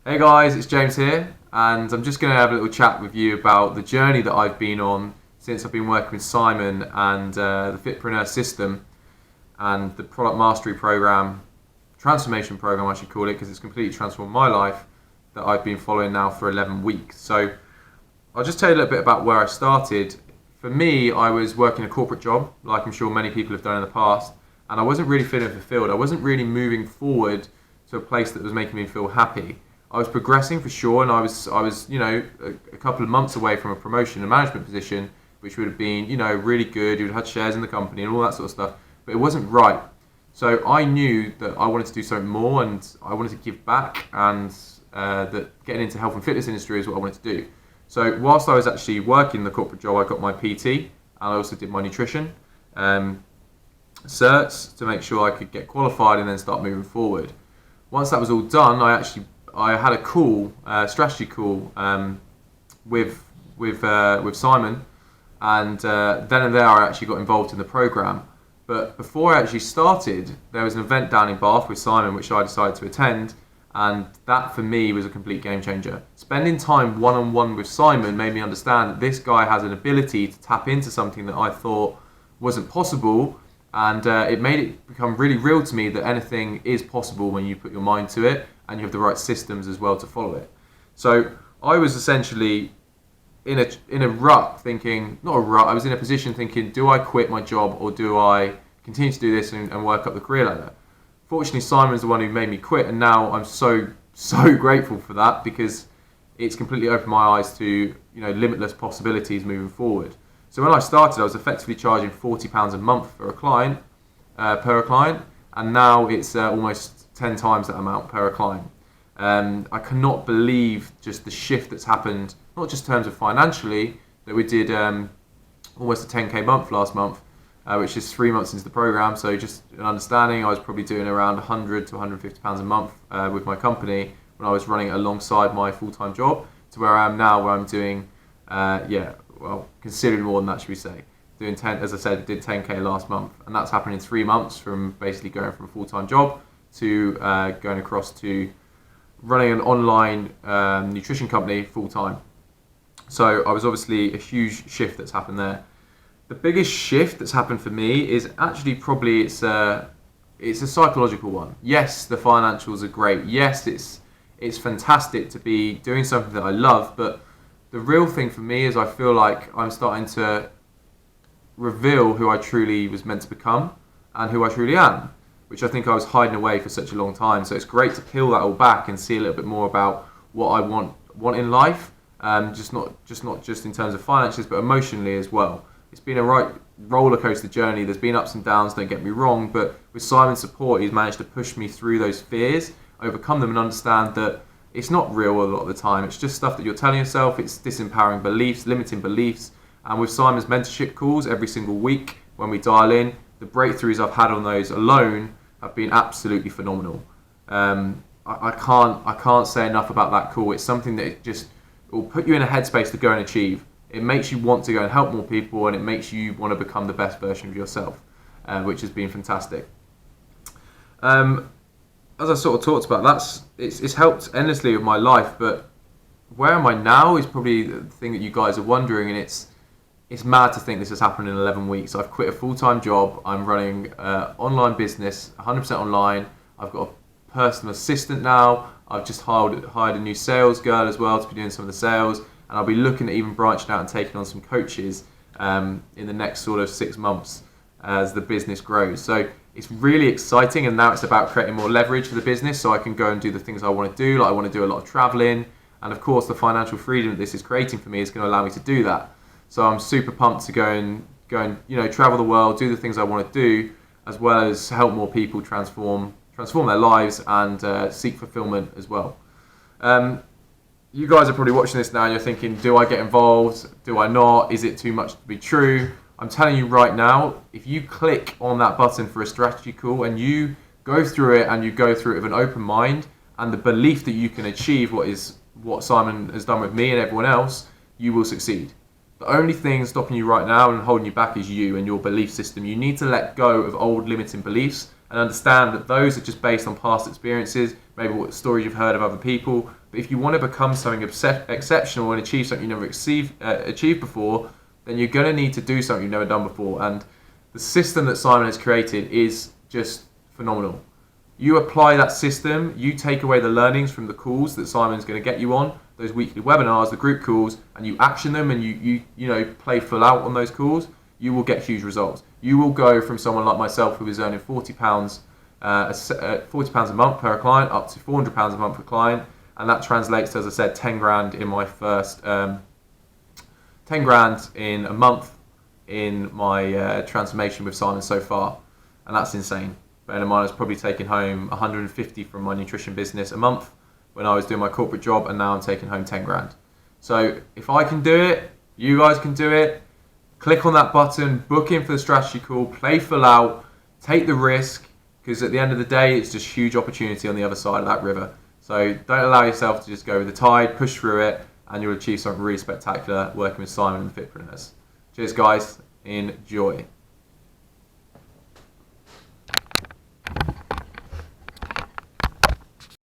Hey guys, it's James here, and I'm just going to have a little chat with you about the journey that I've been on since I've been working with Simon and the Fitpreneurs system and the product mastery program, transformation program I should call it, because it's completely transformed my life, that I've been following now for 11 weeks. So I'll just tell you a little bit about where I started. For me, I was working a corporate job, like I'm sure many people have done in the past, and I wasn't really feeling fulfilled. I wasn't really moving forward to a place that was making me feel happy. I was progressing for sure, and I was, a couple of months away from a promotion, a management position, which would have been, really good. You would have had shares in the company and all that sort of stuff, but it wasn't right. So I knew that I wanted to do something more, and I wanted to give back, and that getting into health and fitness industry is what I wanted to do. So whilst I was actually working the corporate job, I got my PT, and I also did my nutrition certs to make sure I could get qualified and then start moving forward. Once that was all done, I had a call, strategy call, with Simon, and then and there I actually got involved in the program. But before I actually started, there was an event down in Bath with Simon which I decided to attend, and that for me was a complete game changer. Spending time one-on-one with Simon made me understand that this guy has an ability to tap into something that I thought wasn't possible, and it made it become really real to me that anything is possible when you put your mind to it and you have the right systems as well to follow it. So I was essentially in a rut thinking, not a rut, I was in a position thinking, do I quit my job or do I continue to do this and work up the career ladder? Fortunately, Simon's the one who made me quit, and now I'm so grateful for that, because it's completely opened my eyes to limitless possibilities moving forward. So when I started, I was effectively charging £40 a month for a client, per client, and now it's almost 10 times that amount per client. I cannot believe just the shift that's happened, not just in terms of financially, that we did almost a 10k month last month, which is 3 months into the program. So just an understanding, I was probably doing around 100 to 150 pounds a month with my company when I was running it alongside my full-time job, to where I am now, where I'm doing, considerably more than that, should we say. Doing 10, as I said, did 10k last month, and that's happened in 3 months, from basically going from a full-time job to going across to running an online nutrition company full-time. So I was obviously a huge shift that's happened there. The biggest shift that's happened for me is actually probably it's a psychological one. Yes, the financials are great. Yes, it's fantastic to be doing something that I love, but the real thing for me is I feel like I'm starting to reveal who I truly was meant to become and who I truly am, which I think I was hiding away for such a long time. So it's great to peel that all back and see a little bit more about what I want in life, just not just in terms of finances, but emotionally as well. It's been a right roller coaster journey. There's been ups and downs, don't get me wrong, but with Simon's support, he's managed to push me through those fears, overcome them, and understand that it's not real a lot of the time. It's just stuff that you're telling yourself. It's disempowering beliefs, limiting beliefs. And with Simon's mentorship calls every single week, when we dial in, the breakthroughs I've had on those alone have been absolutely phenomenal. I can't say enough about that call. It's something that it will put you in a headspace to go and achieve. It makes you want to go and help more people, and it makes you want to become the best version of yourself, which has been fantastic. As I sort of talked about, it's helped endlessly with my life, but where am I now is probably the thing that you guys are wondering, and it's mad to think this has happened in 11 weeks. I've quit a full-time job. I'm running online business, 100% online. I've got a personal assistant now. I've just hired a new sales girl as well to be doing some of the sales, and I'll be looking at even branching out and taking on some coaches in the next sort of 6 months as the business grows. So it's really exciting, and now it's about creating more leverage for the business so I can go and do the things I want to do. Like, I want to do a lot of traveling, and of course the financial freedom that this is creating for me is going to allow me to do that. So I'm super pumped to go and travel the world, do the things I want to do, as well as help more people transform their lives and seek fulfillment as well. You guys are probably watching this now and you're thinking, do I get involved? Do I not? Is it too much to be true? I'm telling you right now, if you click on that button for a strategy call and you go through it, and you go through it with an open mind and the belief that you can achieve what Simon has done with me and everyone else, you will succeed. The only thing stopping you right now and holding you back is you and your belief system. You need to let go of old limiting beliefs and understand that those are just based on past experiences. maybe what stories you've heard of other people. But if you want to become something exceptional and achieve something you've never achieved before, then you're going to need to do something you've never done before. And the system that Simon has created is just phenomenal. You apply that system, you take away the learnings from the calls that Simon's going to get you on, those weekly webinars, the group calls, and you action them and you play full out on those calls, you will get huge results. You will go from someone like myself who is earning £40 a month per client up to £400 a month per client, and that translates to, as I said, 10 grand in my first 10 grand in a month in my transformation with Simon so far, and that's insane. Bear in mind, I was probably taking home 150 from my nutrition business a month when I was doing my corporate job, and now I'm taking home 10 grand. So if I can do it, you guys can do it. Click on that button, book in for the strategy call, play full out, take the risk, because at the end of the day, it's just huge opportunity on the other side of that river. So don't allow yourself to just go with the tide, push through it, and you'll achieve something really spectacular working with Simon and the Fitpreneurs. Cheers guys, enjoy.